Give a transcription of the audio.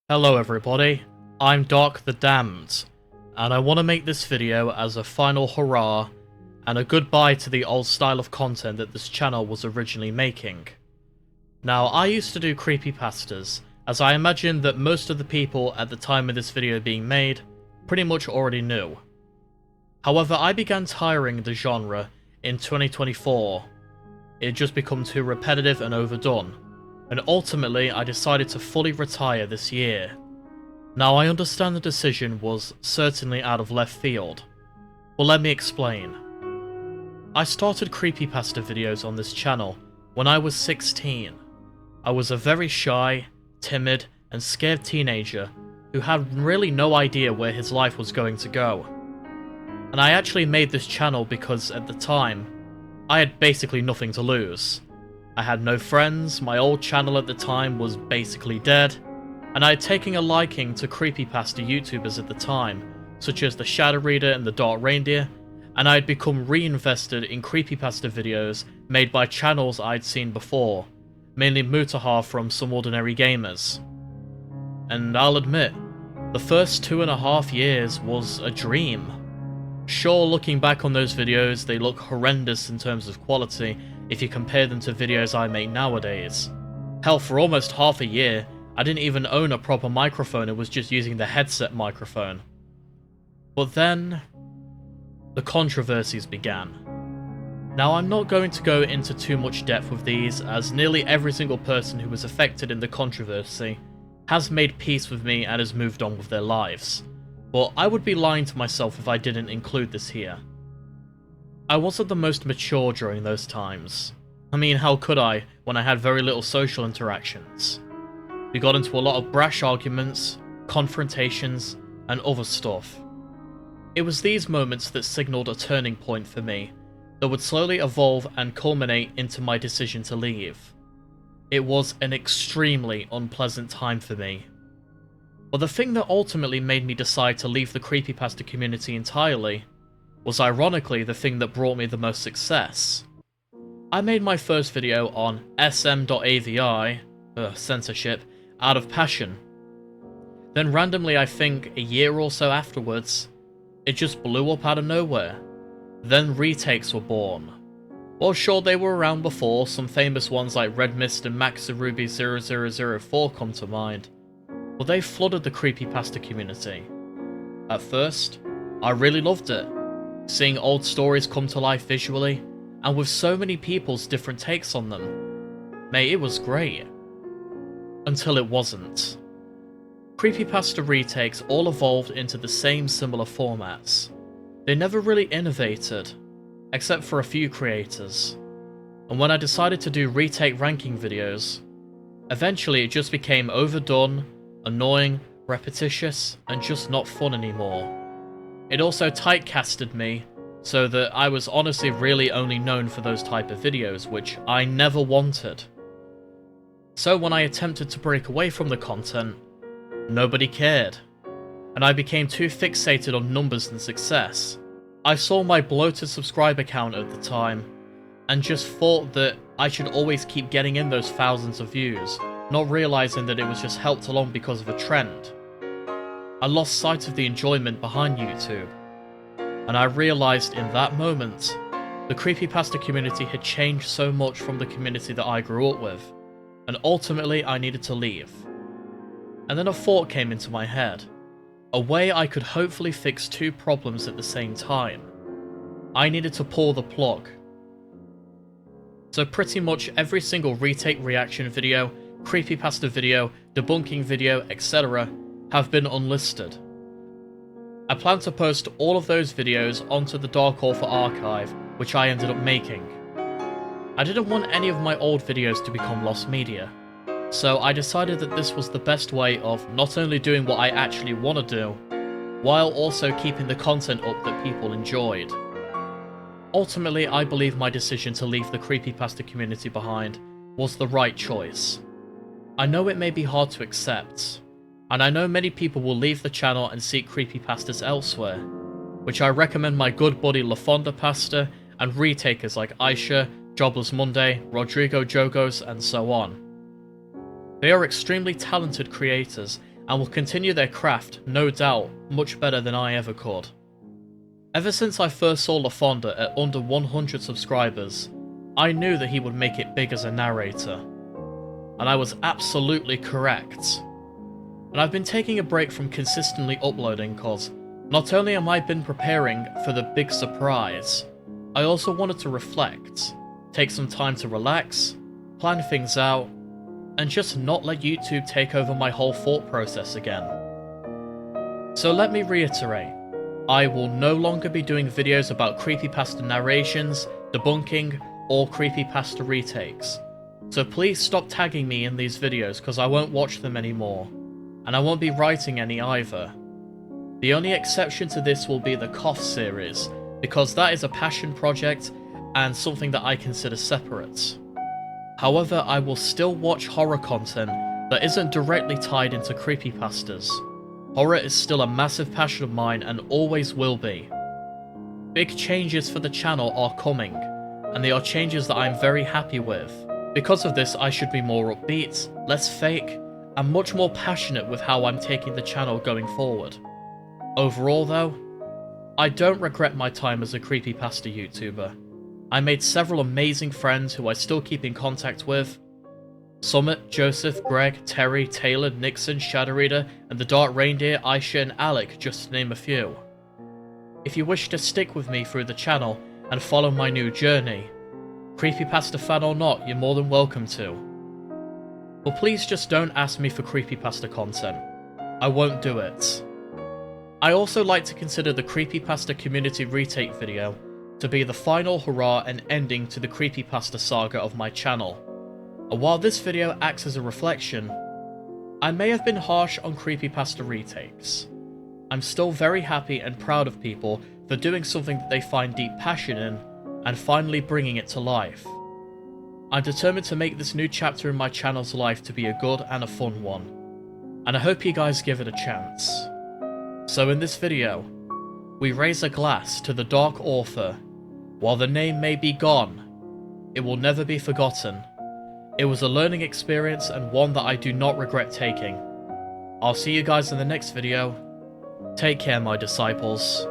Hello everybody, I'm Dark the Damned, and I want to make this video as a final hurrah and a goodbye to the old style of content that this channel was originally making. Now, I used to do creepypastas, as I imagine that most of the people at the time of this video being made pretty much already knew. However, I began tiring the genre in 2024. It had just become too repetitive and overdone, and ultimately I decided to fully retire this year. Now, I understand the decision was certainly out of left field, but let me explain. I started creepypasta videos on this channel when I was 16. I was a very shy, timid, and scared teenager who had really no idea where his life was going to go. And I actually made this channel because at the time, I had basically nothing to lose. I had no friends, my old channel at the time was basically dead, and I had taken a liking to creepypasta YouTubers at the time, such as the Shadow Reader and the Dark Reindeer, and I had become reinvested in creepypasta videos made by channels I'd seen before, mainly Mutaha from Some Ordinary Gamers. And I'll admit, the first 2.5 years was a dream. Sure, looking back on those videos, they look horrendous in terms of quality if you compare them to videos I make nowadays. Hell, for almost half a year, I didn't even own a proper microphone and was just using the headset microphone. But then, the controversies began. Now, I'm not going to go into too much depth with these, as nearly every single person who was affected in the controversy has made peace with me and has moved on with their lives. But I would be lying to myself if I didn't include this here. I wasn't the most mature during those times. I mean, how could I, when I had very little social interactions? We got into a lot of brash arguments, confrontations, and other stuff. It was these moments that signalled a turning point for me, that would slowly evolve and culminate into my decision to leave. It was an extremely unpleasant time for me. But the thing that ultimately made me decide to leave the creepypasta community entirely was ironically the thing that brought me the most success. I made my first video on sm.avi, censorship, out of passion. Then randomly, I think a year or so afterwards, it just blew up out of nowhere. Then retakes were born. Well, sure, they were around before, some famous ones like Red Mist and Maxaruby 0004 come to mind. Well, they flooded the creepypasta community. At first, I really loved it, seeing old stories come to life visually, and with so many people's different takes on them. Mate, it was great. Until it wasn't. Creepypasta retakes all evolved into the same similar formats. They never really innovated, except for a few creators. And when I decided to do retake ranking videos, eventually it just became overdone, annoying, repetitious, and just not fun anymore. It also typecasted me, so that I was honestly really only known for those type of videos, which I never wanted. So when I attempted to break away from the content, nobody cared, and I became too fixated on numbers and success. I saw my bloated subscriber count at the time, and just thought that I should always keep getting in those thousands of views, not realizing that it was just helped along because of a trend. I lost sight of the enjoyment behind YouTube, and I realized in that moment, the creepypasta community had changed so much from the community that I grew up with, and ultimately I needed to leave. And then a thought came into my head, a way I could hopefully fix two problems at the same time. I needed to pull the plug. So pretty much every single retake reaction video, creepypasta video, debunking video, etc. have been unlisted. I plan to post all of those videos onto the Dark Author archive, which I ended up making. I didn't want any of my old videos to become lost media, so I decided that this was the best way of not only doing what I actually want to do, while also keeping the content up that people enjoyed. Ultimately, I believe my decision to leave the creepypasta community behind was the right choice. I know it may be hard to accept, and I know many people will leave the channel and seek creepypastas elsewhere, which I recommend my good buddy LaFonda Pasta and retakers like Aisha, Jobless Monday, Rodrigo Jogos, and so on. They are extremely talented creators, and will continue their craft, no doubt, much better than I ever could. Ever since I first saw LaFonda at under 100 subscribers, I knew that he would make it big as a narrator. And I was absolutely correct. And I've been taking a break from consistently uploading cause not only am I been preparing for the big surprise, I also wanted to reflect, take some time to relax, plan things out, and just not let YouTube take over my whole thought process again. So let me reiterate, I will no longer be doing videos about creepypasta narrations, debunking, or creepypasta retakes. So please stop tagging me in these videos because I won't watch them anymore, and I won't be writing any either. The only exception to this will be the Cough series, because that is a passion project and something that I consider separate. However, I will still watch horror content that isn't directly tied into creepypastas. Horror is still a massive passion of mine and always will be. Big changes for the channel are coming, and they are changes that I'm very happy with. Because of this, I should be more upbeat, less fake, and much more passionate with how I'm taking the channel going forward. Overall though, I don't regret my time as a creepypasta YouTuber. I made several amazing friends who I still keep in contact with. Summit, Joseph, Greg, Terry, Taylor, Nixon, Shadowreader, and the Dark Reindeer, Aisha and Alec, just to name a few. If you wish to stick with me through the channel and follow my new journey, creepypasta fan or not, you're more than welcome to. But please just don't ask me for creepypasta content. I won't do it. I also like to consider the creepypasta community retake video to be the final hurrah and ending to the creepypasta saga of my channel. And while this video acts as a reflection, I may have been harsh on creepypasta retakes. I'm still very happy and proud of people for doing something that they find deep passion in and finally bringing it to life. I'm determined to make this new chapter in my channel's life to be a good and a fun one, and I hope you guys give it a chance. So in this video, we raise a glass to the Dark Author. While the name may be gone, it will never be forgotten. It was a learning experience and one that I do not regret taking. I'll see you guys in the next video. Take care, my disciples.